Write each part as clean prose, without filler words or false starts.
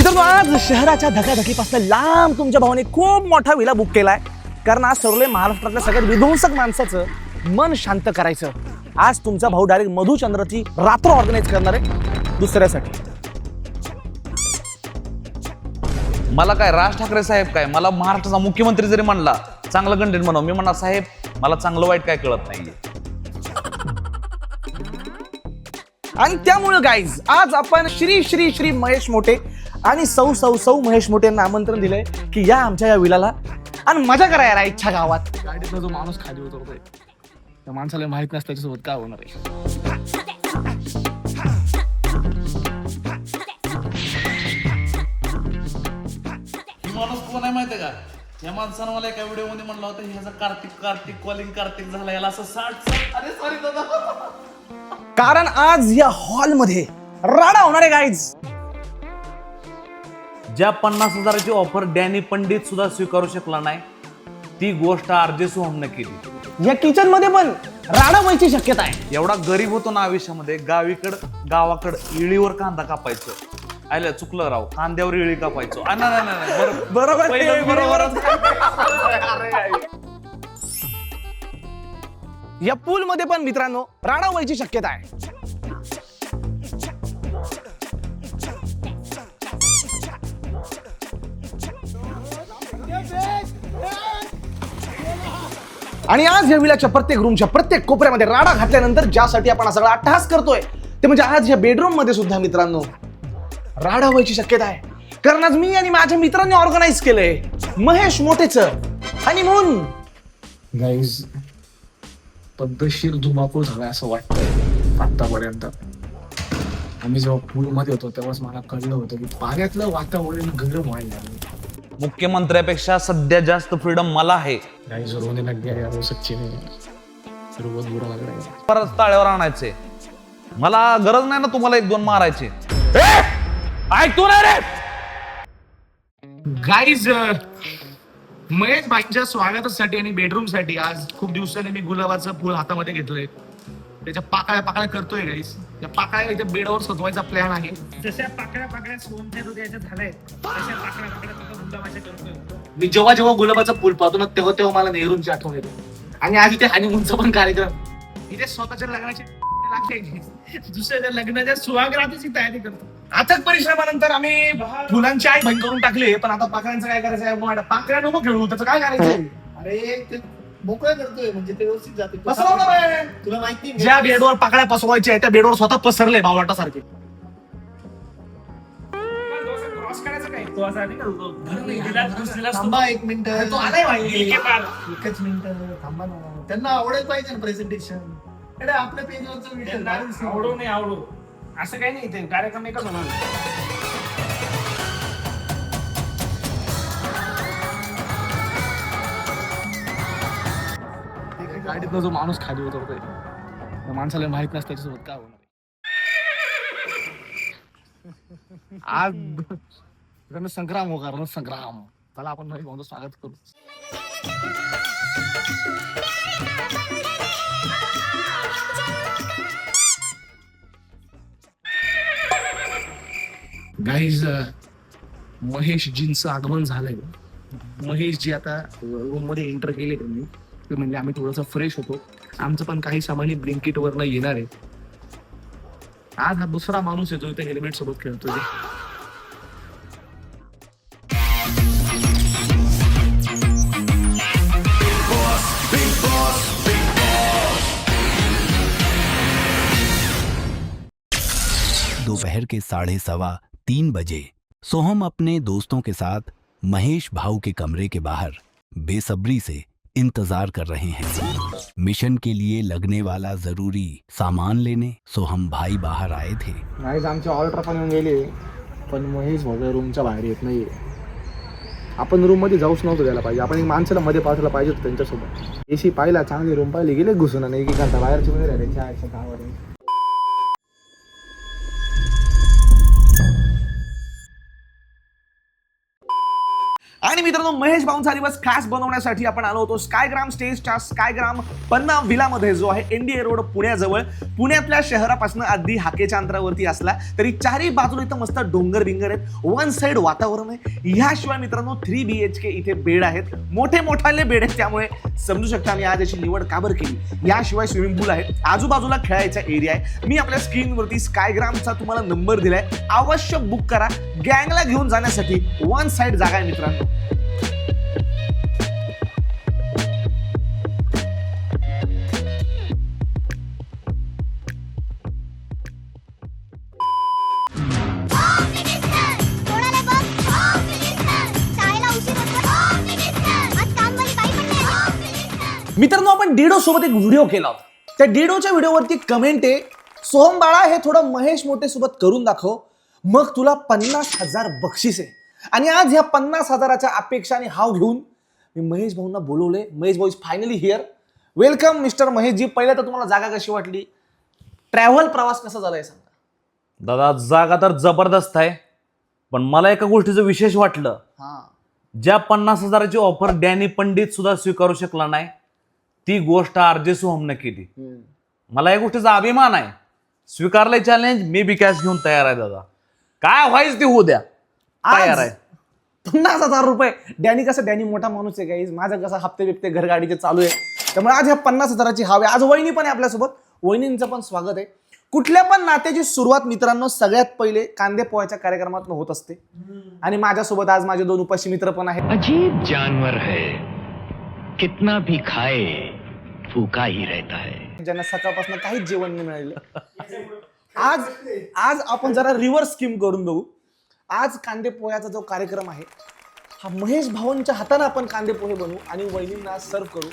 मित्रांनो, आज शहराच्या धकाधकीपासून लांब तुमच्या भावाने खूप मोठा विला बुक केलाय, कारण आज ठरवलंय महाराष्ट्रातल्या सगळ्यात विध्वंसक माणसाचं मन शांत करायचं. आज तुमचा भाऊ डायरेक्ट मधुचंद्राची रात्र ऑर्गनाईज करणार आहे दुसऱ्यासाठी. मला काय राज ठाकरे साहेब काय, मला महाराष्ट्राचा मुख्यमंत्री जरी म्हणला चांगलं कंटेंट म्हणून, मी म्हणणार साहेब मला चांगलं वाईट काय कळत नाहीये. आणि त्यामुळे गाईज आज आपण श्री श्री श्री महेश मोठे आणि सौ सौ सौ महेश मोठे यांना आमंत्रण दिलंय की या आमच्या या विलाला आणि मजा करा यार इच्छा गावात. गाडीतला जो माणूस खाली उतरतोय त्या माणसाला माहित नसतं त्याच्यासोबत काय होणार आहे. माणूस कोण आहे माहितीये का? या माणसानं मला एका व्हिडिओ मध्ये म्हणलं होतं ह्याचा कार्तिक कॉलिंग कार्तिक झाला, याला असं 60 अरे सॉरी दादा. कारण आज या हॉलमध्ये राडा होणार आहे गाईज. ज्या 50,000ची ऑफर डॅनी पंडित सुद्धा स्वीकारू शकला नाही, ती गोष्ट आरजे सोहमने केली. या किचन मध्ये पण राडा व्हायची शक्यता आहे. एवढा गरीब होतो ना आयुष्यामध्ये, गावाकडं इळीवर कांदा कापायचं. आयला चुकलं राव, कांद्यावर इळी कापायचो. नाही बरोबर या पूल मध्ये पण मित्रांनो राडा व्हायची शक्यता आहे. आणि आज या विलाच्या प्रत्येक रूमच्या प्रत्येक कोपऱ्यामध्ये राडा घातल्यानंतर ज्यासाठी आपण हा सगळा अट्टहास करतोय ते म्हणजे आज या बेडरूम मध्ये सुद्धा मित्रांनो राडा व्हायची शक्यता आहे. कारण आज मी आणि माझ्या मित्रांनी ऑर्गनाईज केलंय महेश मोठेच हनीमून. गाईज पद्धतशीर धुमाकूळ झालाय असं वाटतंय आतापर्यंत. आम्ही जेव्हा पूल मध्ये होतो तेव्हाच मला कळलं होतं की पाण्यातलं वातावरण गरम व्हायला लागलं. मुख्यमंत्र्यापेक्षा सध्या जास्त फ्रीडम मला आहे. गाईज रोने लग गया यार, सच्ची में सर्वच बुरा लग रहा है. परत ताळ्यावर आणायचे. मला गरज नाही ना तुम्हाला 1-2 मारायचे. ऐकतो ना रे. गाईज महेश भाईंच्या स्वागतासाठी आणि बेडरूम साठी आज खूप दिवसांनी मी गुलाबाचं फुल हातामध्ये घेतलंय. त्याच्या पाकळ्या करतोय गाईज. त्या पाकळ्या इथे बेडवर सजवायचा प्लॅन आहे. जशा पाकळ्या सोनच्या हृदयाच्या झालाय तशा पाकळ्या गुलाबाच्या करतोय. मी जेव्हा गुलाबाचं फुल पाहतो ना तेव्हा मला नेहरूंची आठवण येते. आणि आज इथे हनीमूनचा पण कार्यक्रम. इथे स्वतःच्या लग्नाची लागते, दुसऱ्याच्या लग्नाच्या सुहागरातीची तयारी करतो. अथक परिश्रमानंतर आम्ही फुलांची आई बंद करून टाकली. पण आता पाकळ्यांचं काय करायचं आहे? पाकळ्या नको खेळू, त्याचं काय करायचं? अरे ते मोकळं करतोय म्हणजे ते व्यवस्थित जाते. पसरवलं बाय. तुला माहिती ज्या बेडवर पाकळ्या पसरवायच्या आहेत त्या बेडवर स्वतः पसरले भावटासारखे. क्रॉस करायचं काय तो असा नाही का? थांबा एक मिनिट, तो आलाय भाई. एकच मिनिट थांबा ना, त्यांना आवडेल पाहिजे ना प्रेझेंटेशन. आपल्या पेजवरचं व्हिडिओ आवडो नाही आवडो असं काही नाही, ते कार्यक्रम एकच होणार. गाडीतला जो माणूस खाली उतरतोय त्या माणसाला माहित नसतं त्याच्यासोबत काय होणार आहे. आज संग्राम हो, कारण संग्राम. चला आपण महेश भाऊंचं स्वागत करू. गाईज महेशजींचं आगमन झालंय. महेशजी आता रूम मध्ये एंटर केले त्यांनी. ते म्हणजे आम्ही थोडंसं फ्रेश होतो. आमचं पण काही सामान्य ब्लिंकिट वरनं येणार आहे. आज हा दुसरा माणूस येतो इथे हेल्मेट सोबत खेळतोय. दोपहर के 2:15 बजे सोहम अपने दोस्तों के साथ महेश भाऊ के कमरे के बाहर बेसब्री से इंतजार कर रहे हैं. मिशन के लिए लगने वाला जरूरी सामान लेने सोहम भाई बाहर आए थे. गाईज आमचे ऑर्डर पण येऊन गेले, पण महेश भाऊ रूमच्या बाहेर येत नाहीये. आपण रूम मध्ये जाऊच नव्हतं द्यायला पाहिजे. आपण एक माणसाला मध्ये पाठवलं पाहिजे होतं त्यांच्यासोबत. एसी पाहिला, चांगली रूम पाहिली, गेले घुसून आणि एक घंटा बाहेरची मध्ये राहिले गावावर. आणि मित्रांनो, महेश भाऊंचा दिवस खास बनवण्यासाठी आपण आलो होतो स्कायग्राम स्टेजच्या स्कायग्राम पन्ना विलामध्ये, जो आहे एनडीए रोड पुण्याजवळ. पुण्यातल्या शहरापासून अगदी हाकेच्या अंतरावरती असला तरी चारही बाजूला इथं मस्त डोंगर बिंगर आहेत, वन साइड वातावरण आहे. ह्याशिवाय मित्रांनो 3 BHK इथे बेड आहेत, मोठे मोठाले बेड आहेत. त्यामुळे समजू शकता आम्ही आज याची निवड का बरं केली. याशिवाय स्विमिंग पूल आहे, आजूबाजूला खेळायचा एरिया आहे. मी आपल्या स्क्रीनवरती स्कायग्रामचा तुम्हाला नंबर दिलाय, अवश्य बुक करा. गँगला घेऊन जाण्यासाठी वन साइड जागा आहे मित्रांनो. मित्रांनो, आपण डिडो सोबत एक व्हिडिओ केला होता. त्या डिडोच्या व्हिडिओवरती कमेंट आहे, सोहम बाळा हे थोडं महेश मोठे सोबत करून दाखव, मग तुला 50,000 बक्षीस आहे. आणि आज ह्या 50,000च्या अपेक्षा आणि हाव घेऊन मी महेश भाऊंना बोलवले. महेश भाऊ is finally here. Welcome mister Mahesh ji. पहिलं तर तुम्हाला जागा कशी वाटली, ट्रॅव्हल प्रवास कसा झालाय सांगा. दादा जागा तर जबरदस्त आहे, पण मला एका गोष्टीचं विशेष वाटलं. ज्या 50,000ची ऑफर डॅनी पंडित सुद्धा स्वीकारू शकला नाही, ती गोष्ट आरजे सोहमने केली. मला या गोष्टीचा अभिमान आहे. स्वीकारलंय चॅलेंज, मी बी कॅश घेऊन तयार आहे दादा. काय व्हायच ते होऊ द्या, तयार आहे. 50,000 रुपये. डॅनी कसं, डॅनी मोठा माणूस आहे गाईज, माझं कसं हप्ते बिप्ते घरगाडीचे चालू आहे. त्यामुळे आज ह्या 50,000ची हवे. आज वहिनी पण आहे आपल्यासोबत, वहिनींचं पण स्वागत आहे. कुठल्या पण नात्याची सुरुवात मित्रांनो सगळ्यात पहिले कांदे पोह्याच्या कार्यक्रमात होत असते. आणि माझ्यासोबत आज माझे 2 उपाशी मित्र पण आहेत. अजीब जानवर है, कितना भी खाए भूखा ही रहता है. ज्यांना सकाळपासून काहीच जेवण नाही मिळालं. आज आपण जरा रिव्हर्स स्कीम करून बघू. आज कांदे पोह्याचा जो कार्यक्रम आहे, हा महेश भाऊंच्या हाताने आपण कांदे पोहे बनवू आणि वहिनींना सर्व करू,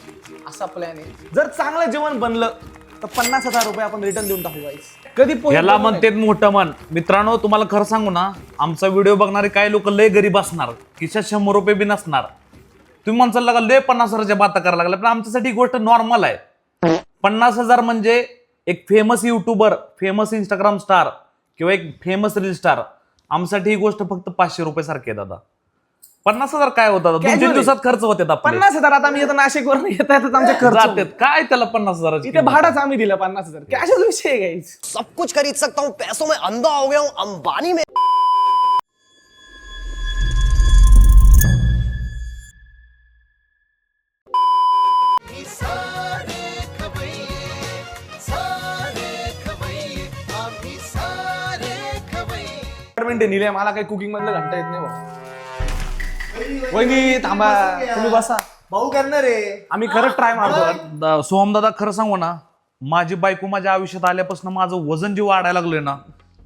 असा प्लॅन आहे. जर चांगलं जेवण बनलं तर 50,000 रुपये आपण रिटर्न देऊन टाकू गाईस. कधी पोहे याला बनवू म्हणते मोठं मन. मित्रांनो, तुम्हाला खरं सांगू ना, आमचा व्हिडिओ बघणारे काही लोक लय गरीब असणार, खिशात 100 रुपये बी नसणार. तुम्ही म्हणसाल लागा लय 50,000च्या बाता करायला लागला, पण आमच्यासाठी ही गोष्ट नॉर्मल आहे. 50,000 म्हणजे एक famous YouTuber, famous Instagram star किंवा एक फेमस रील स्टार. आमच्यासाठी ही गोष्ट फक्त 500 रुपये सारखी आहे दादा. 50,000 काय होतात, 2-3 दिवसात खर्च होते. 50,000 आता मी येतो नाशिकवरून येता येतात आमचे खर्च जातात. काय त्याला 50,000 इथे भाडाच आम्ही दिलं 50,000. कॅशच विषय आहे गाईस. सब कुछ खरीद सकता हूँ, पैसों में अंधा हो गया हूँ, अंबानी में. निले मला काही कुकिंग मधलं घंटा येत नाही भाऊ. वहिनी थांबा, तुम्ही बसा. भाऊ करणार आहे. आम्ही खरंच ट्राय मारतो. सोहम दादा खरं सांगू ना, माझी बायको माझ्या आयुष्यात आल्यापासून माझं वजन जे वाढायला लागलंय ना,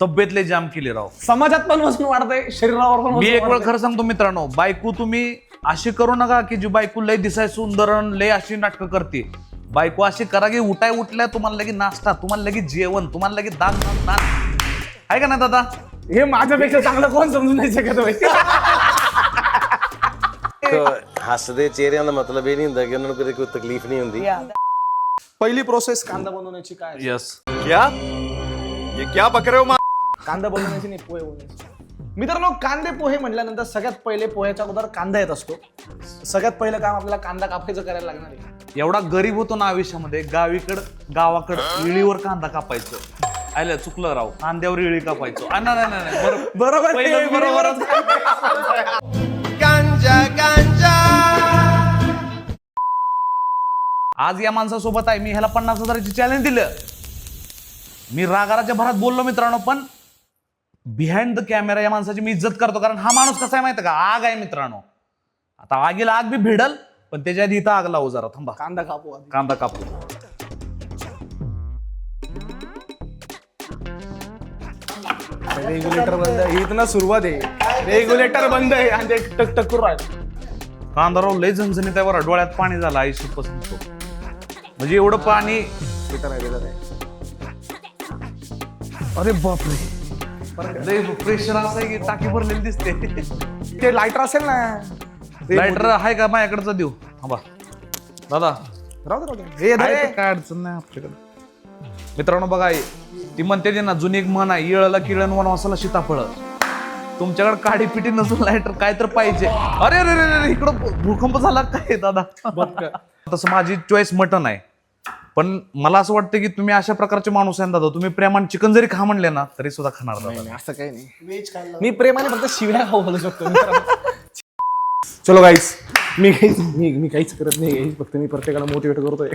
तब्येत लय जाम केली राव. समाजात पण वजन वाढतंय, शरीरावर पण मी वजन एक वेळ वाढतंय. खरं सांगतो मित्रांनो, बायको तुम्ही अशी करू नका की जी बायको लय दिसाय सुंदर लय अशी नाटकं करते. बायको अशी करा की उठल्या तुम्हाला लगे नाश्ता, तुम्हाला लगे जेवण, तुम्हाला लगे दान दान दान. आहे का ना दादा? हे माझ्यापेक्षा चांगलं कोण समजून नाही शकत भाई. ਹੱਸਦੇ ਚਿਹਰਿਆਂ ਦਾ ਮਤਲਬ ਇਹ ਨਹੀਂ ਹੁੰਦਾ ਕਿ ਉਹਨਾਂ ਨੂੰ ਕਦੇ ਕੋਈ ਤਕਲੀਫ ਨਹੀਂ ਹੁੰਦੀ. पहिली प्रोसेस कांदा बनवण्याची काय असते? यस. कांदा बनवण्याची नाही, पोहे बनवण्याची. मित्रांनो, कांदे पोहे म्हटल्यानंतर सगळ्यात पहिले पोह्याच्या अगोदर कांदा येत असतो. सगळ्यात पहिलं काम आपल्याला कांदा कापायचं करायला लागणार आहे. एवढा गरीब होतो ना आयुष्यामध्ये, गावाकडं इळीवर कांदा कापायचं. आयलं चुकलं राव, कांद्यावर इळी कापायचो. नाही बरोबर पहिलं बरोबरच. आज या माणसासोबत आहे, मी ह्याला 50,000ची चॅलेंज दिलं. मी रागाराच्या भरात बोललो मित्रांनो, पण बिहाइंड द कॅमेरा या माणसाची मी इज्जत करतो. कारण हा माणूस कसा आहे माहिती का, आग आहे मित्रांनो. आता आगीला आग बी भिडल, पण त्याच्या आधी इथं आग लावू जरा. थांबा, कांदा कापू आधी. कांदा कापू. रेग्युलेटर बंद आहे, इथनं सुरुवात आहे. रेग्युलेटर बंद आहे आणि ते टक टक करू राहिलं. कांदा राव लय झणझणीत आहे बरं, डोळ्यात पाणी झालं 80%. म्हणजे एवढं पाणी. अरे बापरे, प्रेशर असं आहे की टाकी भरलेली दिसते. ते लायटर असेल ना, लायटर आहे का माझ्याकडचा देऊ? थांबा दादा, राहू दे. हे धरे. काय अडचण नाही आपल्याकडे. मित्रांनो बघा, ती म्हणते ना जुनी एक म्हण आहे, इळला किळण वनवासाला सीताफळ. तुमच्याकडे काडी पिटी नसून लाईटर काय तर पाहिजे. अरे अरे अरे इकडं भूकंप झाला काय दादा. तसं माझी चॉईस मटन आहे, पण मला असं वाटतं की तुम्ही अशा प्रकारचे माणूस आहे दादा. तुम्ही प्रेमाने चिकन जरी खा म्हणले ना तरी सुद्धा खाणार दादा. असं काही नाही, व्हेज खाल्लं. मी प्रेमाने फक्त शिव्या खाऊ घालू शकतो. चलो गाईस, मी काहीच करत नाही गाईस, फक्त मी प्रत्येकाला मोटिवेट करतोय.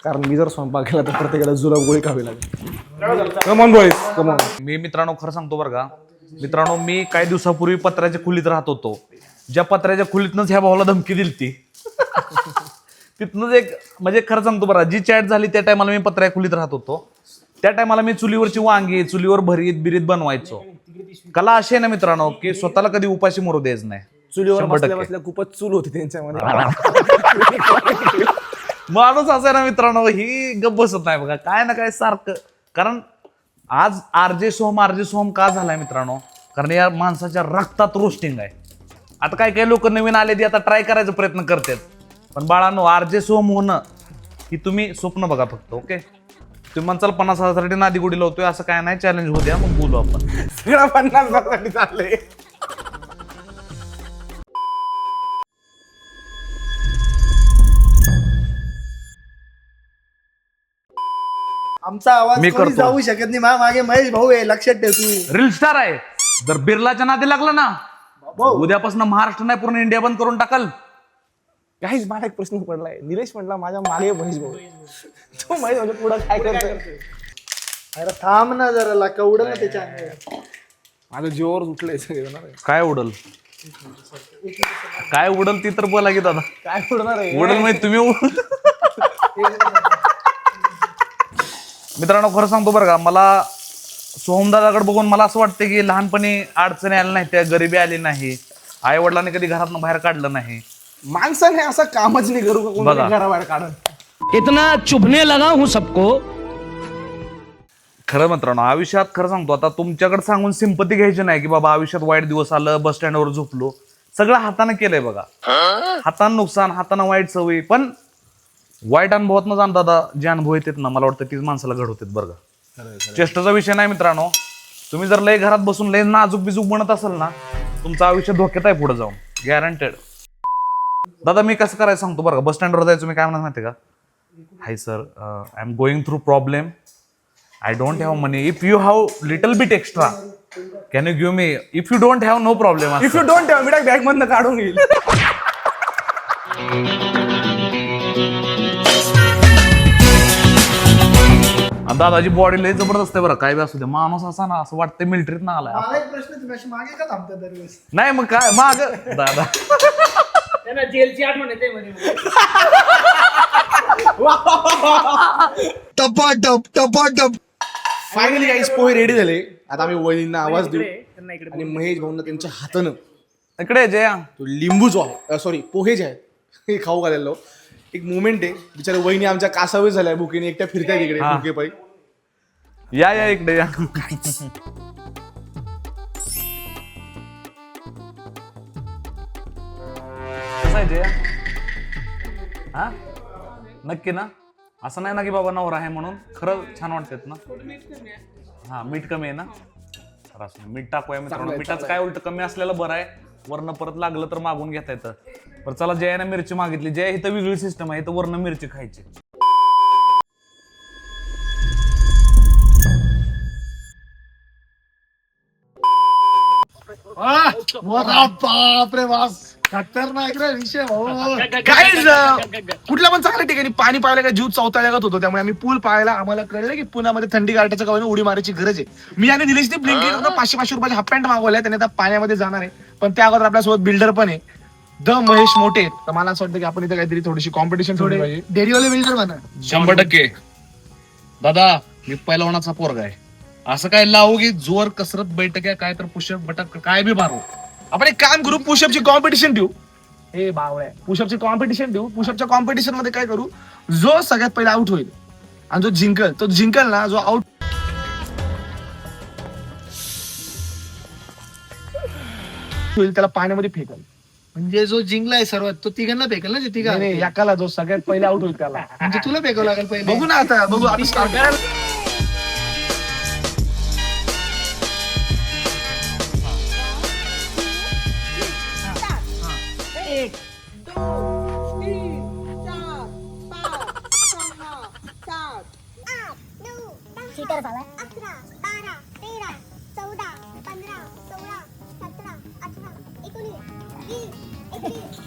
कारण मी जर स्वयंपाक केला तर प्रत्येकाला जुलाब गोळी खावी लागेल. Come on boys come on. मी मित्रांनो खरं सांगतो बरं का मित्रांनो, मी काही दिवसापूर्वी पत्र्याच्या खोलीत राहत होतो. ज्या पत्र्याच्या खोलीतनंच ह्या भावाला धमकी दिलती तिथनंच एक म्हणजे खरं सांगतो बरं, जी चॅट झाली त्या टायमाला मी पत्र्या खोलीत राहत होतो. त्या टायमाला मी चुलीवरची वांगी चुलीवर भरीत बिरीत बनवायचो. कला अशी आहे ना मित्रांनो की स्वतःला कधी उपाशी मरू द्यायचं नाही. चुलीवर 100% बसल्या बसल्या खूपच चूल होती त्यांच्यामध्ये. माणूस असं आहे ना मित्रांनो, ही गप्प बसत नाही बघा, काय ना काय सारखं. कारण आज आरजे सोहम का झालाय मित्रांनो, कारण या माणसाच्या रक्तात रोस्टिंग आहे. आता काही लोक नवीन आले ते आता ट्राय करायचा प्रयत्न करतात, पण बाळांनो आरजे सोहम होणं ही तुम्ही स्वप्न बघा फक्त. ओके, तुम्ही म्हणचाल 50,000साठी नादी गुडी लावतोय, असं काय नाही. चॅलेंज होऊ द्या, मग बोलू आपण. सगळं 50,000साठी चाललंय. आमचा आवाज मी कोणी करतो. जाऊ शकत नाही. मागे महेश भाऊ आहे, लक्षात ठेव तू. रील स्टार आहे, जर बिर्लाच्या नादी लागला ना उद्यापासून महाराष्ट्र नाही पूर्ण इंडिया बंद करून टाकल. काहीच मला एक प्रश्न पडलाय. निलेश म्हटला माझ्या मागे महेश भाऊ, तो महेश म्हणजे पुढं काय करतोय? अरे थांब ना जरा, कवडं ना त्याच्या माझं जीवावर उठलंय सगळे. काय उडल ती तर बोला की दादा. काय उडणार आहे? उडल म्हणजे तुम्ही मित्रांनो खरं सांगतो बरं का, मला सोहमदादाकडे बघून मला असं वाटतं की लहानपणी अडचणी आल्या नाही, त्या गरिबी आली नाही, आई वडिलांनी कधी घरातून बाहेर काढलं नाही. माणसाने असं कामच नाही करू का बघा. घराबाहेर काढून. इतना चुभने लगा हूं सबको. खरं मित्रांनो आयुष्यात खरं सांगतो, आता तुमच्याकडे सांगून सिंपती घ्यायची नाही की बाबा आयुष्यात वाईट दिवस आलं, बस स्टँडवर झोपलो. सगळं हाताने केलंय बघा, हातानं नुकसान, हातानं वाईट सवयी. पण वाईट अनुभवात न जाण दादा जे अनुभव येतात ना, मला वाटतं तीच माणसाला घडवतात बरं का. चेष्टाचा विषय नाही मित्रांनो. तुम्ही जर लय घरात बसून लय नाजूक बिजूक बनत असाल ना, तुमचं आयुष्य धोक्यात आहे पुढे जाऊन, गॅरंटेड. दादा मी कसं करायचं सांगतो बरं का. बस स्टँडवर जायचं, मी काय म्हणत माहिती का, hi sir I am going through problem, I don't have money. If you have little bit extra, can you give me? If you don't have, no problem. If you don't ठेवा, मी बॅग मधनं काढून घेईल. दादाची body लय जबरदस्त आहे बरं, काय बी असू दे. माणूस असा ना असं वाटतं मिलिटरीत ना आलाय. मला एक प्रश्न, तुम्ही अशी मागे का थांबता दरवेळेस? नाही मग काय माग दादा जेलची आठवण येते म्हणे. फायनली गाईस पोहे रेडी झाले. आता आम्ही वहिनींना आवाज देऊ आणि महेश भाऊंना त्यांच्या हातानं इकडे जया. तो लिंबू जो आहे, सॉरी पोहे जे आहेत हे खाऊ घालायला. एक मोमेंट आहे, बिचारे वहिनी आमच्या कासावीस झाल्या भुकेने, एकट्या फिरताय तिकडे हा. भुके पायी. या इकडे या. कसं आहे जया? हा नक्की ना, असं नाही ना की बाबा नवरा आहे म्हणून. खरं छान वाटतात ना. हा मीठ कमी आहे ना, तर असं मीठ टाकूया मित्रांनो. मिठाचं काय उलट कमी असलेलं बरं आहे, वरनं परत लागलं तर मागून घेता येतं. पण चला जयाने मिरची मागितली. जया इथं वेगळी सिस्टम आहे, इथं वरनं मिरची खायची. बापरे बाप, खतरनाक रे विषय भाऊ. Guys, कुठल्या पण चांगल्या ठिकाणी पाणी पाहायला का जीव चौथाळ्यागत होतो. त्यामुळे आम्ही पूल पाहायला, आम्हाला कळलं की पुण्यामध्ये थंडी गाठाच्या गावाने उडी मारायची गरज आहे. मी आणि निलेशने ब्लिंकिट 500 रुपयाचे हाफ पॅन्ट मागवल्या, त्याने आता पाण्यामध्ये जाणार आहे. पण त्या अगोदर आपल्यासोबत बिल्डर पण आहे, द महेश मोठे. तर मला असं वाटतं की आपण इथे काहीतरी थोडीशी कॉम्पिटिशन ठेवली पाहिजे. डेअरीवाले बिल्डर म्हणा. 100% दादा मी पहिलवानाचा पोरगा आहे. असं काय लावू की जोर कसरत बैठक आहे, काय तर पुशअप बटक काय बी मारू. आपण एक काम करू, पुशअपची कॉम्पिटिशन ठेवू. हे बावळ्या, पुशअपची कॉम्पिटिशन ठेवू. पुशअपच्या कॉम्पिटिशन मध्ये काय करू, जो सगळ्यात पहिला आउट होईल आणि जो जिंकल तो जिंकल ना, जो आउट होईल त्याला पाण्यामध्ये फेकल. म्हणजे जो जिंकलाय सर्वात तो तिघांना फेकल ना, जे तिघा नाही, एकाला जो सगळ्यात पहिले आउट होईल त्याला. म्हणजे तुला फेकावं लागेल पहिले. बघू ना आता, बघू आम्ही start करू. 1 2 3 4 5 6 7 सीटर झाला 11 12 13 14 15 16 17 18 19 20 21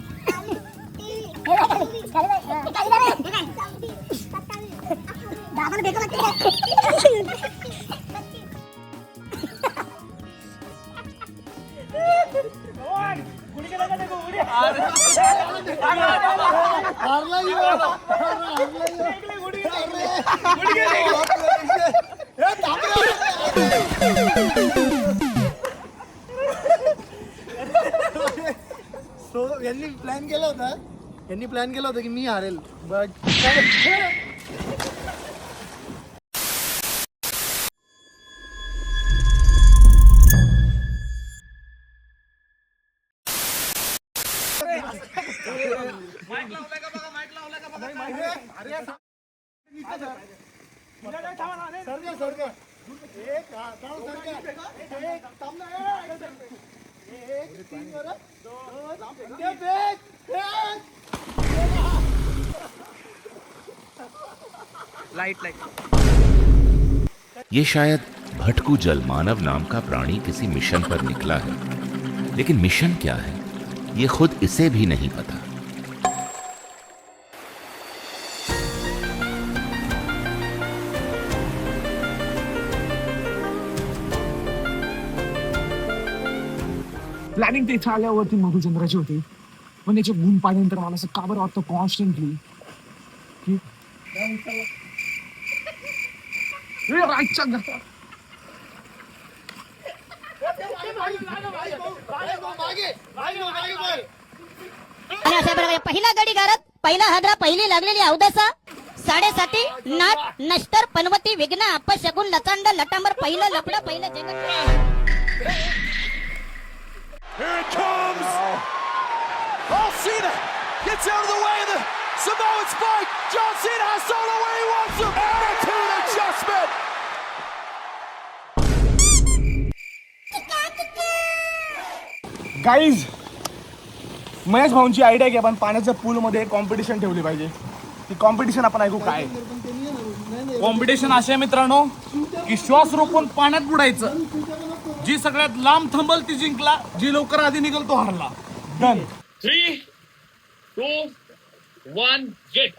सो यांनी प्लॅन केला होता की मी हारेल बट ये शायद भटकू जल मानव नाम का प्राणी किसी मिशन पर निकला है, लेकिन मिशन क्या है ये खुद इसे भी नहीं पता। प्लॅनिंग ते इथं आल्यावरती मधुचंद्राची होती, पण याचे गुण पाहिल्यानंतर मला असं का बरं वाटतं कॉन्स्टंटली की राईटच्या घरात आणि अशा प्रकारे पहिला गडी गारत, पहिला हादरा, पहिली लागलेली अवदसा, 7.5 नाट नष्टर पनवती विघ्न अपशगुन लचांड लटांबर, पहिलं लपडं, पहिलं जगत. Here it comes! Oh, Cena gets out of the way of the Samoan spike! John Cena has Solo where he wants him! Attitude adjustment! Guys Mahesh भाऊंची आयडिया की आपण पाण्याच्या पूलमध्ये कॉम्पिटिशन ठेवली पाहिजे. ती कॉम्पिटिशन आपण ऐकू काय. कॉम्पिटिशन असे मित्रांनो की श्वास रोखून पाण्यात बुडायचं, जी सगळ्यात लांब थांबल ती जिंकला, जी लवकर आधी निघल तो हारला. डन. 3 2 1 गेट.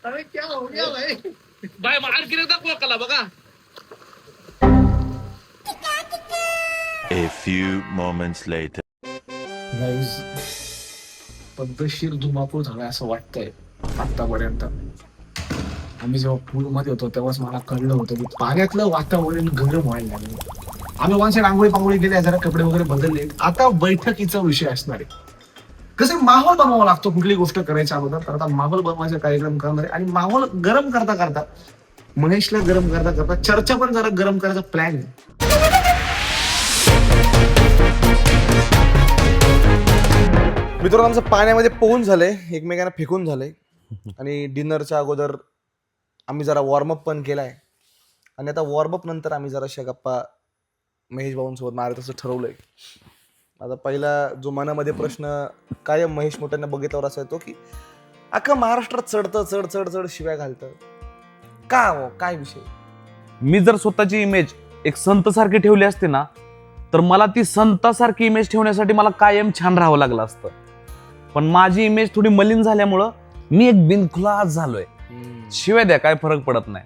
अरे क्या हो गया भाई. बाय आणखी एकदा कोकला बघा. A few moments later. Guys पद्धतशीर धुमाकूळ झालाय असं वाटतंय आतापर्यंत. आम्ही जेव्हा पूलमध्ये होतो तेव्हाच मला कळलं होतं की पाण्यातलं वातावरण गरम व्हायला लागलं. आम्ही वन साईड आंघोळी पांघोळी केल्या, जरा कपडे वगैरे बदलले. आता बैठकीचा विषय असणार आहे. कसे माहोल बनवावा लागतो कुठली गोष्ट करायच्या अगोदर, तर आता माहोल बनवायचा कार्यक्रम करणार आहे. आणि माहोल गरम करता करता, महेशला गरम करता करता चर्चा पण जरा गरम करायचा प्लॅन आहे. मित्रांनो आमचं पाण्यामध्ये पोहून झालंय, एकमेकांना फेकून झालंय. आणि डिनरच्या अगोदर आम्ही जरा वॉर्मअप पण केलाय. आणि आता वॉर्मअप नंतर आम्ही जराशा गप्पा महेश भाऊंसोबत मारत असं ठरवलंय. आता पहिला जो मनामध्ये प्रश्न कायम महेश मोठ्यांना बघितल्यावर असा येतो की अख्खं महाराष्ट्रात चढतं चढ चढ चढ शिव्या घालतं का हो, काय विषय. मी जर स्वतःची इमेज एक संत सारखी ठेवली असते ना, तर मला ती संतासारखी इमेज ठेवण्यासाठी मला कायम छान राहावं लागलं असतं. पण माझी इमेज थोडी मलिन झाल्यामुळं मी एक बिनखुलास झालोय. शिवाय द्या, काय फरक पडत नाही.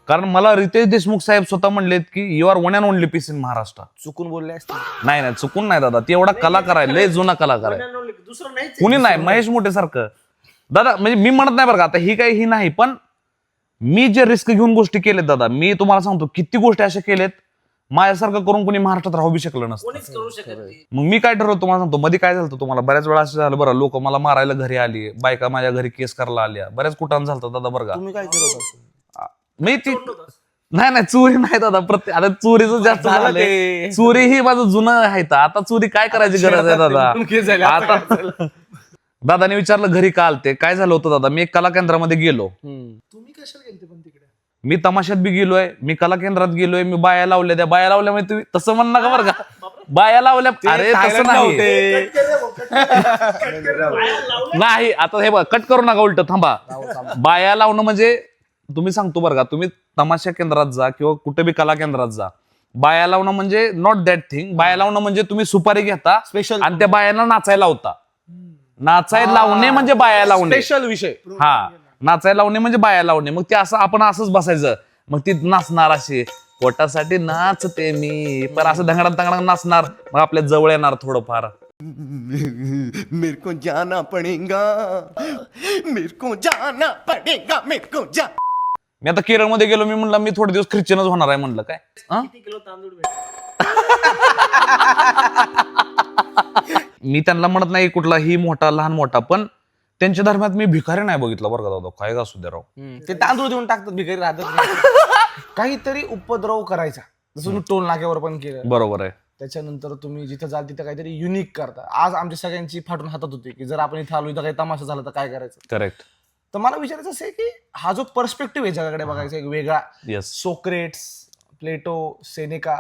कारण मला रितेश देशमुख साहेब स्वतः म्हणलेत की you are one and only piece in Maharashtra. चुकून बोलले असते. नाही नाही, चुकून नाही दादा. ती एवढा कलाकार आहे, लय जुना कलाकार आहे. दुसरं नाही. कुणी नाही, महेश मोठे सारखं दादा. म्हणजे मी म्हणत नाही बरं का, आता ही काही ही नाही, पण मी जे रिस्क घेऊन गोष्टी केलेत दादा, मी तुम्हाला सांगतो किती गोष्टी अशा केलेत, माझ्यासारखं करून कोणी महाराष्ट्रात राहू बी शकलं नसतं. कोणीच करू शकत नाही. मग मी काय ठरवतो तुम्हाला सांगतो, मध्ये काय झालं तुम्हाला बऱ्याच वेळा असं झालं बरं, लोक मला मारायला घरी आली, बायका माझ्या घरी केस करायला आल्या, बऱ्याच कुठान झालं दादा बरं का. तुम्ही काय केलं होतं असं? मी ती नाही चोरी नाही दादा, प्रत्येक आता चोरीचं जास्त झालं झालंय. ते. चोरी ही माझं जुनं आहे तर आता चोरी काय करायची गरज आहे दादा. केस झाले, आता आता दादाने विचारलं घरी का आलते, काय झालं होतं दादा, मी एक कला केंद्रामध्ये गेलो. तुम्ही कशाला गेलते पण तिकडे? मी तमाशात बी गेलोय, मी कला केंद्रात गेलोय, मी बाया लावल्या, त्या बाया लावल्या म्हणजे तुम्ही तसं म्हण नका बरं का, बाया लावल्या. अरे तसं नाही नाही, आता हे बघ कट करू नका, उलट थांबा. बाया लावणं म्हणजे तुम्ही सांगतो बरं का, तुम्ही तमाशा केंद्रात जा किंवा कुठे बी कला केंद्रात जा, बाया लावणं म्हणजे नॉट दॅट थिंग. बाया लावणं म्हणजे तुम्ही सुपारी घेता स्पेशल आणि त्या बायांना नाचायला लावता. नाचायला लावणे म्हणजे बाया लावणे. स्पेशल विषय. हा, नाचायला लावणे म्हणजे बाया लावणे. मग ते असं आपण असंच बसायचं, मग ती नाचणार अशी, पोटासाठी नाचते मी, पण असं धंगडात धंगडात नाचणार, मग आपल्या जवळ येणार थोडंफार. मेरे को जाना पड़ेगा, मेरे को जाना पड़ेगा, मेरे को जा. मी आता केरळमध्ये गेलो, मी म्हणलं मी थोडे दिवस ख्रिश्चनच होणार आहे म्हणलं. काय मी त्यांना म्हणत नाही कुठलाही मोठा लहान मोठा, पण त्यांच्या धर्मात मी भिकारी नाही बघितलं बरं का दादा, काय का असू द्या राव. ते तांदूळ देऊन टाकतात, भिकारी राहतात नाही. काहीतरी उपद्रव करायचा, जसं तुम्ही टोल नाक्यावर पण केलं. बरोबर आहे. त्याच्यानंतर तुम्ही जिथं जाल तिथं काहीतरी युनिक करता. आज आमच्या सगळ्यांची फाटून हातात होती की जर आपण इथं आलो, इथं काही तमाशा झाला तर काय करायचं. करेक्ट. तर मला विचारायचं असं आहे की हा जो पर्स्पेक्टिव्ह आहे जगाकडे बघायचा एक वेगळा, yes Socrates, Plato, Seneca,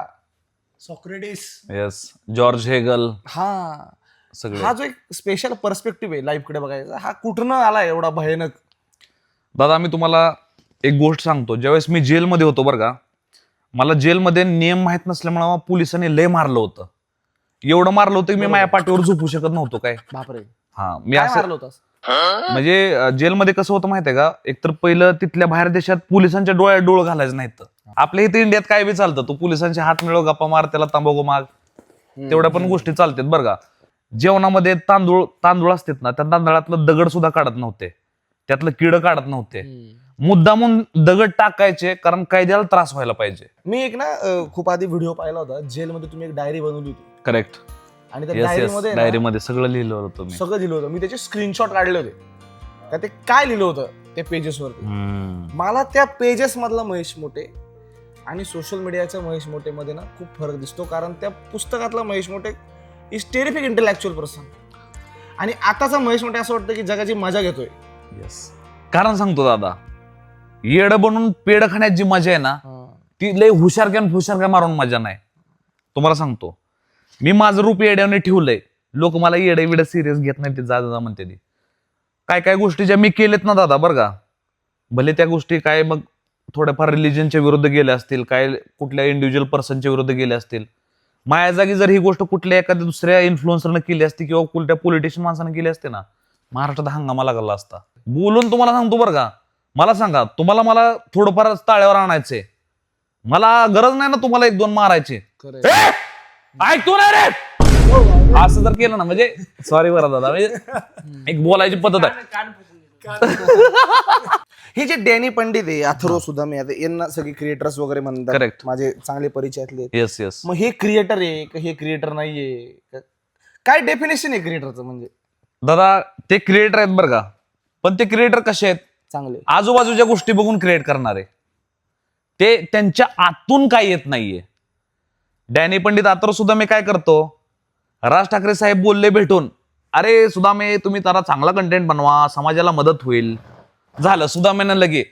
Socrates, yes, George Hegel, हा सगळे. हा जो एक स्पेशल पर्स्पेक्टिव्ह आहे लाईफकडे बघायचा, हा कुठनं आला एवढा भयानक. दादा मी तुम्हाला एक गोष्ट सांगतो, ज्यावेळेस मी जेलमध्ये होतो बरं का, मला जेलमध्ये नियम माहित नसल्यामुळे मला पोलिसांनी लय मारलं होतं. एवढं मारलं होतं की मी माझ्या पाठीवर झोपू शकत नव्हतो. काय बापरे, हा, मी काय असं मारलं होतं? म्हणजे जेलमध्ये कसं होतं माहितीये का, एकतर पहिलं तिथल्या बाहेर देशात पोलिसांच्या डोळ्यात डोळ घालायचं नाहीत. आपल्या इथे इंडियात काय बी चालतं, तू पोलिसांचे हात मिळव, गप्पा मार, त्याला तंबाखू माग, तेवढ्या पण गोष्टी चालतात बरं का. जेवणामध्ये तांदूळ असतात ना, त्या तांदळातलं दगड सुद्धा काढत नव्हते, त्यातलं किड काढत नव्हते, मुद्दामून दगड टाकायचे, कारण कायद्याला त्रास व्हायला पाहिजे. मी एक ना खूप आधी व्हिडिओ पाहिला होता, जेलमध्ये तुम्ही एक डायरी बनवली होती. करेक्ट. आणि त्या येस येस, डायरीमध्ये डायरीमध्ये सगळं लिहिलं होतं मी. सगळं लिहिलं होतं. मी त्याचे स्क्रीनशॉट काढले होते का ते काय लिहिलं होतं त्या पेजेसवरती. मला त्या पेजेस मधला महेश मोठे आणि सोशल मीडियाच्या महेश मोठे मध्ये ना खूप फरक दिसतो, कारण त्या पुस्तकातला महेश मोठे इज टेरिफिक इंटेलेक्च्युअल पर्सन, आणि आताचा महेश मोठे असं वाटतं की जगाची मजा घेतोय. येस, कारण सांगतो दादा, येड बनून पेड खाण्यात जी मजा आहे ना, ती लय हुशारक्या मारून मजा नाही. तुम्हाला सांगतो, मी माझं रूप येड्याने ठेवलंय, लोक मला येडे विड सिरियस घेत नाही, ते जा म्हणते ती. काय गोष्टी ज्या मी केलेत ना दादा बरं का, भले त्या गोष्टी काय मग थोड्याफार रिलिजनच्या विरुद्ध गेल्या असतील, काय कुठल्या इंडिव्हिज्युअल पर्सनच्या विरुद्ध गेल्या असतील, माझ्या जागी जर ही गोष्ट कुठल्या एखाद्या दुसऱ्या इन्फ्लुएन्सरनं केली असती किंवा कुठल्या पॉलिटिशियन माणसानं केली असते ना, महाराष्ट्रात हंगामा लागला असता. बोलून तुम्हाला सांगतो बरं का, मला सांगा, तुम्हाला मला थोडंफार ताळ्यावर आणायचंय, मला गरज नाही ना तुम्हाला एक दोन मारायचे. ऐकतो ना रे, असं जर केलं ना, म्हणजे सॉरी बरं दादा, म्हणजे एक बोलायची पद्धत आहे. हे जे डॅनी पंडित आहे, अथर्व सुदामे, यांना सगळे क्रिएटर्स वगैरे म्हणतात. Correct. माझे चांगले परिचयातले. Yes yes. मग हे क्रिएटर आहे का हे क्रिएटर नाहीये, काय डेफिनेशन आहे क्रिएटरचं? म्हणजे दादा ते क्रिएटर आहेत बरं का, पण ते क्रिएटर कसे आहेत, चांगले आजूबाजूच्या गोष्टी बघून क्रिएट करणारे, ते त्यांच्या आतून काय येत नाहीये. डॅनी पंडित अथर्व सुदामे काय करतो, राज ठाकरे साहेब बोलले भेटून, अरे सुदामे तुम्ही जरा चांगला कंटेंट बनवा, समाजाला मदत होईल, झालं सुदामेनं लगे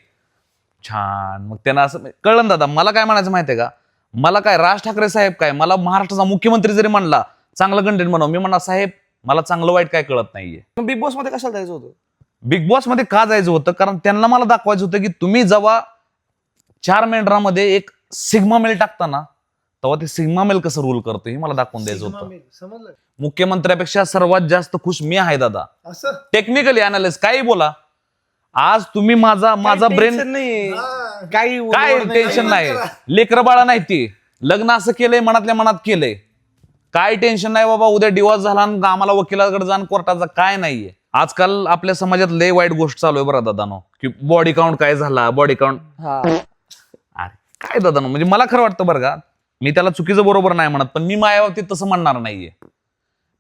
छान. मग त्यांना असं कळलं ना दादा, मला काय म्हणायचं माहितीये का, मला काय राज ठाकरे साहेब काय, मला महाराष्ट्राचा मुख्यमंत्री जरी म्हणला चांगलं कंटेंट बनव, मी म्हणा साहेब मला चांगलं वाईट काय कळत नाहीये. बिग बॉस मध्ये कशाला जायचं होतं? बिग बॉस मध्ये का जायचं होतं, कारण त्यांना मला दाखवायचं होतं की तुम्ही जेव्हा 4 मेंढरामध्ये एक सिग्मा मेल टाकता ना, तेव्हा ते सिग्मा मेल कसं रूल करतो हे मला दाखवून द्यायचं होतं. समजलं? मुख्यमंत्र्यापेक्षा सर्वात जास्त खुश मी आहे दादा, असं टेक्निकली अनालिस काही बोला. आज तुम्ही माझा ब्रेन नाही, काही काय टेन्शन नाही, लेकरं बाळा नाही, ती लग्न असं केलंय मनातल्या मनात केलंय, काय टेन्शन नाही बाबा, उद्या डिवॉर्स झाला आम्हाला वकिलाकडे जाण कोर्टाचा काय नाहीये. आजकाल आपल्या समाजात लय वाईट गोष्ट चालू आहे बरं दादानो, की बॉडी काउंट काय झाला, बॉडी काउंट. अरे काय दादानो, म्हणजे मला खरं वाटतं बरं का, मी त्याला चुकीचं बरोबर नाही म्हणत, पण मी माझ्या बाबतीत तसं म्हणणार नाहीये.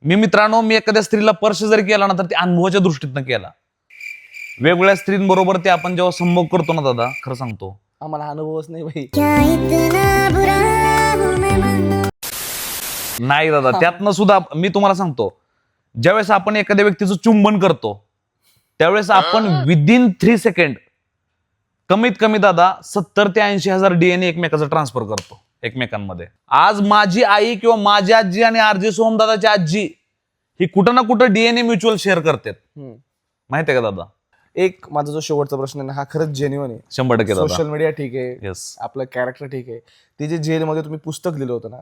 मी मित्रांनो, मी एखाद्या स्त्रीला स्पर्श जरी केला ना, तर ते अनुभवाच्या दृष्टीतनं केला. वेगवेगळ्या स्त्रींबरोबर ते आपण जेव्हा संभोग करतो ना दादा, खरं सांगतो, आम्हाला अनुभवच नाही भाई. नाही दादा, त्यातनं सुद्धा मी तुम्हाला सांगतो, ज्यावेळेस आपण एखाद्या व्यक्तीचं चुंबन करतो त्यावेळेस आपण विदिन 3 सेकंड कमीत कमी दादा 70 ते 80,000 DNA एकमेकाचं ट्रान्सफर करतो एकमेकांमध्ये. आज माझी आई किंवा माझी आजी आणि आरजी सोमदादाची आजी ही कुठं ना कुठं DNA म्युच्युअल शेअर करतात. माहितीये का दादा? एक माझा जो शेवटचा प्रश्न आहे ना, हा खरंच जेन्युइन आहे. 100% दादा. सोशल मीडिया ठीक आहे, येस, आपलं कॅरेक्टर ठीक आहे. ते जे जेलमध्ये तुम्ही पुस्तक लिहिलं होतं ना,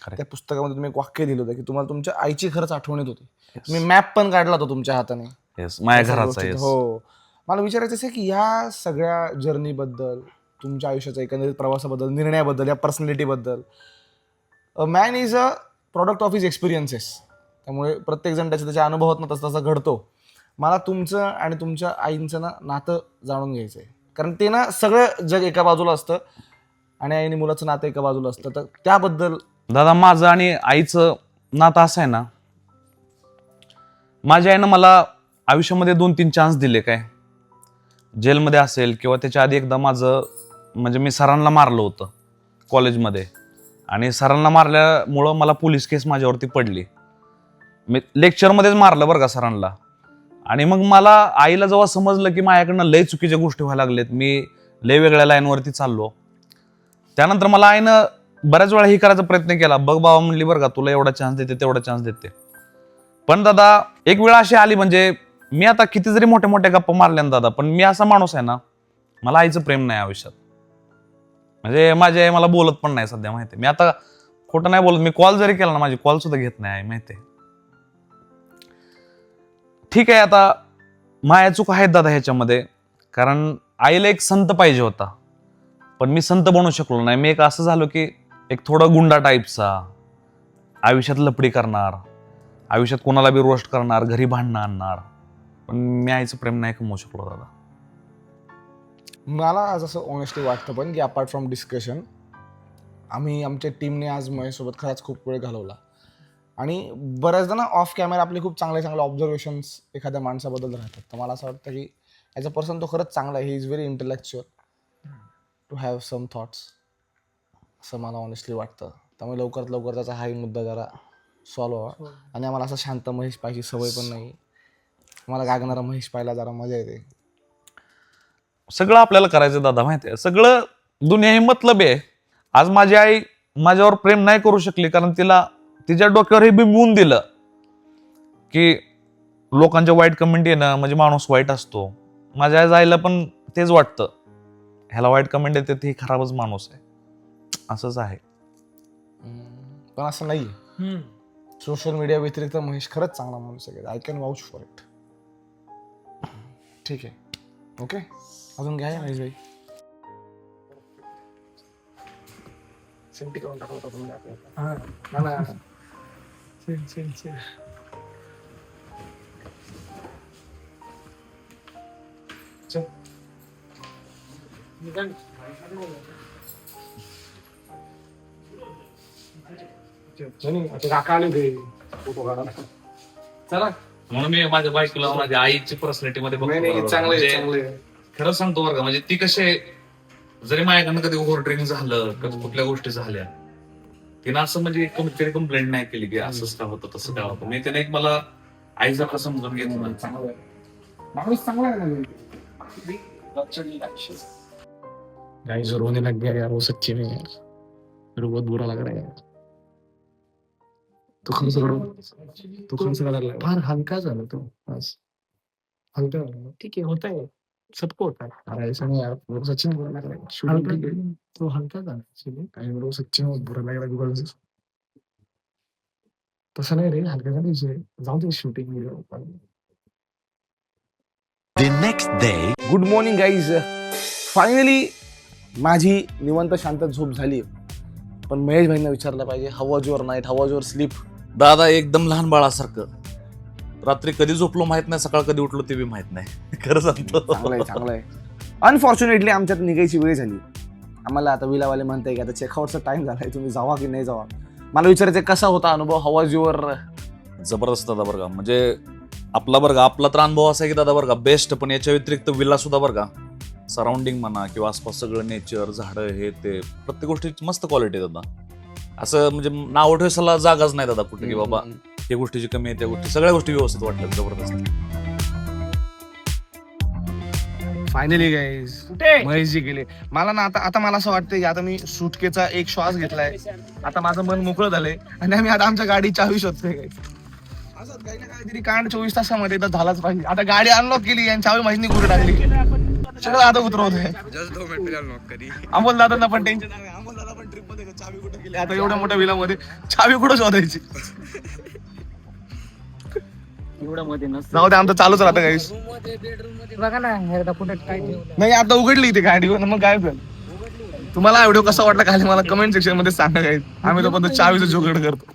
त्या पुस्तकामध्ये तुम्ही एक वाक्य लिहिलं होतं की तुम्हाला तुमच्या आईची खरंच आठवण येत होती. तुम्ही मॅप पण काढला होता तुमच्या हाताने. येस, माझ्या घराचा. गोष्टी. हो, मला विचारायचं आहे की ह्या सगळ्या जर्नीबद्दल, तुमच्या आयुष्याच्या एकंदरीत प्रवासाबद्दल, निर्णयाबद्दल, या पर्सनॅलिटीबद्दल, man is a product of his experiences. त्यामुळे प्रत्येकजण त्याच्या अनुभवातनं तसा तसा घडतो. मला तुमचं आणि तुमच्या आईंचं ना नातं जाणून घ्यायचं आहे, कारण ते ना सगळं जग एका बाजूला असतं आणि आईने मुलाचं नातं एका बाजूला असतं. तर त्याबद्दल दादा, माझं आणि आईचं नातं असं आहे ना, माझ्या आईनं मला आयुष्यामध्ये 2-3 चान्स दिले. काय जेलमध्ये असेल किंवा त्याच्या आधी एकदा माझं म्हणजे मी सरांना मारलं होतं कॉलेजमध्ये, आणि सरांना मारल्यामुळं मला पोलीस केस माझ्यावरती पडली. मी लेक्चरमध्येच मारलं बरं का सरांना. आणि मग मला आईला जेव्हा समजलं की माझ्याकडनं लय चुकीच्या गोष्टी व्हायला लागल्यात, मी लय वेगळ्या लाईनवरती चाललो, त्यानंतर मला आईनं बऱ्याच वेळा ही करायचा प्रयत्न केला. बघ बाबा म्हणली, बरं का तुला एवढा चान्स देते तेवढा चान्स देते. पण दादा एक वेळ अशी आली, म्हणजे मी आता किती जरी मोठ्या मोठ्या गप्पा मारल्या ना दादा, पण मी असा माणूस आहे ना, मला आईचं प्रेम नाही आयुष्यात. म्हणजे माझी आई मला बोलत पण नाही सध्या, माहिती. मी आता खोटं नाही बोलत, मी कॉल जरी केला ना, माझी कॉल सुद्धा घेत नाही आई, माहिती. ठीक आहे, आता माझ्या चूक आहेत दादा ह्याच्यामध्ये, कारण आईला एक संत पाहिजे होता, पण मी संत बनू शकलो नाही. मी एक असं झालो की एक थोडा गुंडा टाईपचा, आयुष्यात लपडी करणार, आयुष्यात कोणाला बी रोस्ट करणार, घरी भांडणं आणणार. पण मी आईचं प्रेम नाही कमवू शकलो दादा. मला आज असं ऑनेस्टली वाटतं पण की अपार्ट फ्रॉम डिस्कशन, आम्ही आमच्या टीमने आज माझ्यासोबत खरंच खूप वेळ घालवला. आणि बऱ्याचदा ना ऑफ कॅमेरा आपले खूप चांगले चांगले ऑब्झर्वेशन्स एखाद्या माणसाबद्दल राहतात. तर मला असं वाटतं की ॲज अ पर्सन तो खरंच चांगला आहे. He is very intellectual to have some thoughts, असं मला ऑनेस्टली वाटतं. त्यामुळे लवकरात लवकर त्याचा हाही मुद्दा जरा सॉल्व्ह व्हावा. आणि आम्हाला असं शांत महेश पाहिजे सवय पण नाही. मला गागणारा महेश पाहायला जरा मजा येते. सगळं आपल्याला करायचं दादा, माहिती आहे. सगळं दुनिया ही मतलबी आहे. आज माझी आई माझ्यावर प्रेम नाही करू शकली, कारण तिच्या डोक्यावर हे बिंबवून दिलं की लोकांच्या वाईट कमेंट येणं म्हणजे माणूस वाईट असतो. माझ्या आईला पण तेच वाटतं, ह्याला वाईट कमेंट येते ते खराबच माणूस आहे. असंच आहे. पण असं नाही आहे. सोशल मीडिया व्यतिरिक्त महेश खरंच चांगला माणूस आहे. I can vouch for it. ठीक आहे, ओके. अजून काय महेश भाई? सेंटी करून टाकलं होतं तुम्ही आपल्याला. चला, म्हणून मी माझ्या बायकोला माझ्या आईची पर्सनॅलिटी मध्ये बघतो. चांगले खरं सांगतो बरं का, म्हणजे ती कसे, जरी माझ्याकडनं कधी ओव्हर ड्रिंक झालं, कधी कुठल्या गोष्टी झाल्या, तिनं असं म्हणजे कधी कंप्लेंट नाही केली की असंच का होतं तसं काय होतं. मी त्याने एक मला आईसारखं समजून घेत माणूस चांगला है ना. गाइस रोने लग गया यार, वो सच्ची में यार, मेरे को बहुत बुरा लग रहा है यार. तो कम से कम लग रहा है फार हल्का झाला तो बस. हल्का झाला, ठीक है, होता है, सबको होता है. अरे ऐसा नहीं यार, मेरे को सच्ची में बुरा लग रहा है. शूटिंग तो हल्का झाला एक्चुअली, आणि मेरे को सच्ची में बुरा लग रहा है बिकॉज तसं नाही रे, हल्का झाला विषय. जाऊ दे shooting video. The next day. Good morning guys. Finally माझी निवांत शांत झोप झाली. पण महेश भाईंना विचारलं पाहिजे, how was your night, how was your sleep? दादा एकदम लहान बाळासारखं. रात्री कधी झोपलो माहित नाही, सकाळ कधी उठलो ते बी माहित नाही. खरं सांगतो. चांगलं आहे. अनफॉर्च्युनेटली आमच्यात निघायची वेळ झाली. आम्हाला आता विलावाले म्हणताय की आता चेकआउटचा टाइम झालाय, तुम्ही जावा की नाही जावा. मला विचारायचं कसा होता अनुभव, हाऊ वॉज युअर? जबरदस्त दादा बरं का. म्हणजे आपला तर अनुभव असा आहे की दादा बरं का बेस्ट, पण याच्या व्यतिरिक्त विला सुद्धा बरं का सराउंडिंग म्हणा किंवा आसपास सगळं नेचर, झाडं, हे ते प्रत्येक गोष्टीची मस्त क्वालिटी आहे दादा. असं म्हणजे नाव ठेवायला जागाच नाही दादा कुठे की बाबा या गोष्टीची कमी आहे, त्या गोष्टी सगळ्या गोष्टी व्यवस्थित वाटल्या, जबरदस्त. फायनली गाईज महेशजी गेले. मला ना आता मला असं वाटतं की आता मी सुटकेचा एक श्वास घेतलाय, आता माझं मन मोकळं झालंय आणि आम्ही आता आमच्या गाडी चावी शोधतोय गाईज. असं काही ना काहीतरी कांड 24 तासामध्ये तर झालाच पाहिजे. आता गाडी अनलॉक केली आणि चावी माहिती कुठे टाकली, सगळं आता उतरवतोय. अमोल दादांना पण टेन्शन आहे, अमोल दादा पण ट्रिप मध्ये चावी कुठे गेली, आता एवढ्या मोठ्या विलामध्ये चावी कुठं शोधायची. जाऊ दे, आमचं चालूच राहतं गाईस. बघा ना काय नाही आता उघडली इथे गाडी, मग काय झालं. तुम्हाला व्हिडिओ कसा वाटला खाली मला कमेंट सेक्शन मध्ये सांगा गाईस. आम्ही तो पण चावीचं जुगाड करतो.